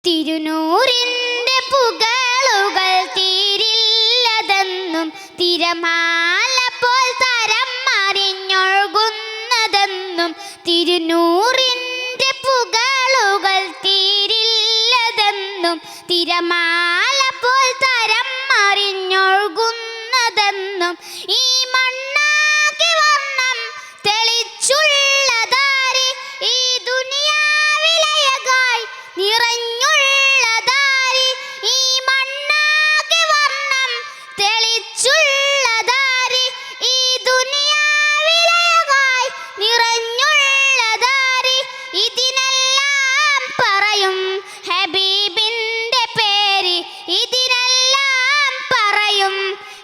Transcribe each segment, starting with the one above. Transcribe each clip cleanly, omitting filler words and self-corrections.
തിരുനൂറിൻ്റെ പുകളുകൾ തീരില്ലതെന്നും തിരമാല പോൽ തരം മറിഞ്ഞൊഴുകുന്നതെന്നും തിരുനൂറിൻ്റെ പുകളുകൾ തീരില്ലതെന്നും തിരമാല പോൽ തരം മറിഞ്ഞൊഴുകുന്നതെന്നും ഈ മണ്ണാകെ വർണ്ണം തെളിച്ചുള്ളതാരി ഈ ദുനിയാവിലയകായി നിറഞ്ഞുള്ളതാരി ഈ മണ്ണാകെ വർണ്ണം തെളിച്ചുള്ളതാരി ഈ ദുനിയാവിലയകായി നിറഞ്ഞുള്ളതാരി ഇതിനെല്ലാം പറയും ഹബീബിൻ്റെ പേര് ഇതിനെല്ലാം പറയും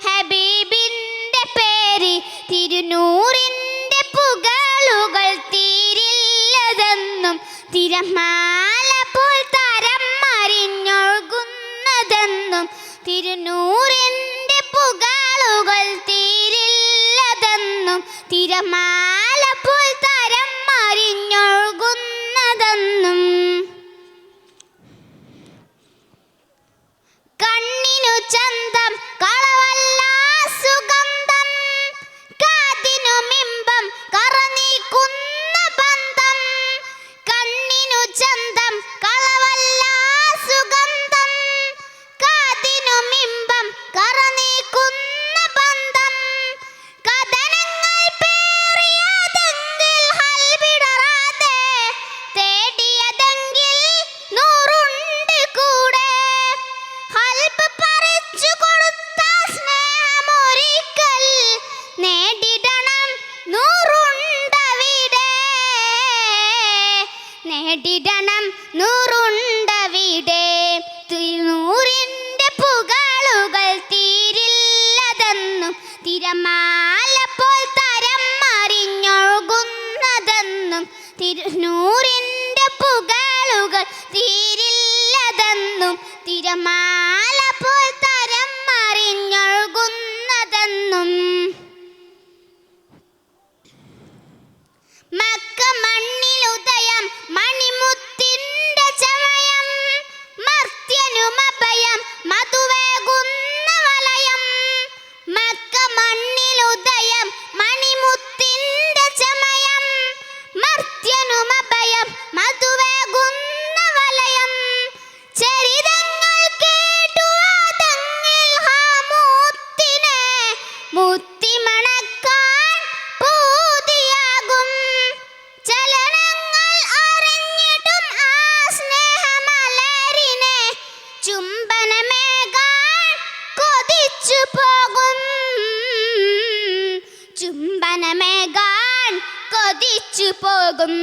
ഹബീബിൻ്റെ പേര് തിരുനൂറിൻ്റെ പുകളുകൾ തീരില്ലതെന്നും തിരമാല പോൽ തരം മറിഞ്ഞൊഴുകുന്നതെന്നും തിരുനൂറിൻ്റെ പുകളുകൾ തീരില്ലതെന്നും തിരമാല പോൽ തരം മറിഞ്ഞൊഴുകുന്നതെന്നും കണ്ണിനു ചന്തം കളവല്ല സുഗന്ധം കാതിനു മിമ്പം കറനീക്കുന്ന ബന്ധം കണ്ണിനു ചന്തം കളവല്ല സുഗന്ധം കാതിനു മിമ്പം കറനീക്കുന്ന ബന്ധം കഥനങ്ങൾ പേറിയതെങ്കിൽ ഹൽവിടറാതെ തേടിയതെങ്കിൽ നൂറുണ്ട് കൂടെ ഹൽബ് പറിച്ചു കൊടുത്ത സ്നേഹമൊരിക്കൽ നേടിടണം നൂറുണ്ടവിടെ നേടിടണം നൂറുണ്ടവിടെ തിരുനൂറിൻ്റെ പുകളുകൾ തീരില്ലതെന്നും തിരമാല പോൽ തരം മറിഞ്ഞൊഴുകുന്നതെന്നും തിരുനൂറിൻ്റെ പുകളുകൾ തീരില്ലതെന്നും തിരമാല പോൽ തരം മറിഞ്ഞൊഴുകുന്നതെന്നും മക്ക മണ്ണിലുദയം മണിമുത്തിൻ്റെ ചമയം മർത്യനുമഭയം മധുവേകുന്ന വലയം മക്ക മണ്ണിലുദയം മണിമുത്തിൻ്റെ ചമയം മർത്യനുമഭയം മധുവേകുന്ന വലയം ചരിതങ്ങൾ കേട്ടു അതെങ്ങിൽ ഹാമൂത്തിനെ മുത്തിമണക്കാൻ പൂതിയാകും ചലനങ്ങൾ അറിഞ്ഞിട്ടും ആ സ്നേഹമലരിനെ ചുംബനമേകാൻ കൊതിച്ചു പോകും ചുംബനമേകാൻ കൊതിച്ചു പോകും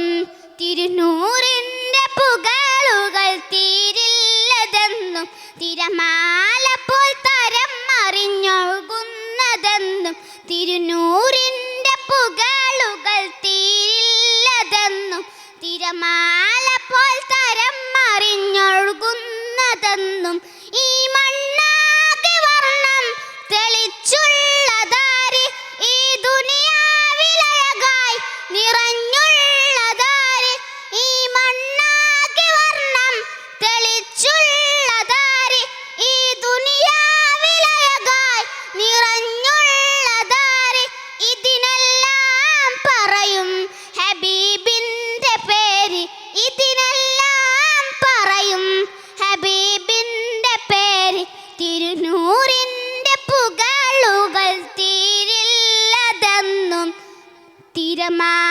തിരുനൂറിൻ്റെ പുകളുകൾ തീരില്ലതെന്നും തിരമാല പോൽ തരം മറിഞ്ഞൊഴുകുന്നതെന്നും തിരുനൂറിൻ്റെ പുകളുകൾ തീരില്ലതെന്നും തിരമാല പോൽ തരം മറിഞ്ഞൊഴുകുന്നതെന്നും ഈ മണ്ണാകെ വർണ്ണം തെളിച്ചുള്ളതാരി ഈ ദുനിയാവിലയകായി നിറഞ്ഞുള്ളതാരി ഈ മണ്ണാകെ വർണ്ണം തെളിച്ചുള്ളതാരി ഈ ദുനിയാവിലയകായി നിറഞ്ഞുള്ളതാരി ഇതിനെല്ലാം പറയും ഹബീബിൻ്റെ പേര് ഇതിനെല്ലാം പറയും ഹബീബിൻ്റെ പേര് തിരുനൂറിൻ്റെ പുകളുകൾ തീരില്ലതെന്നും തിരമാല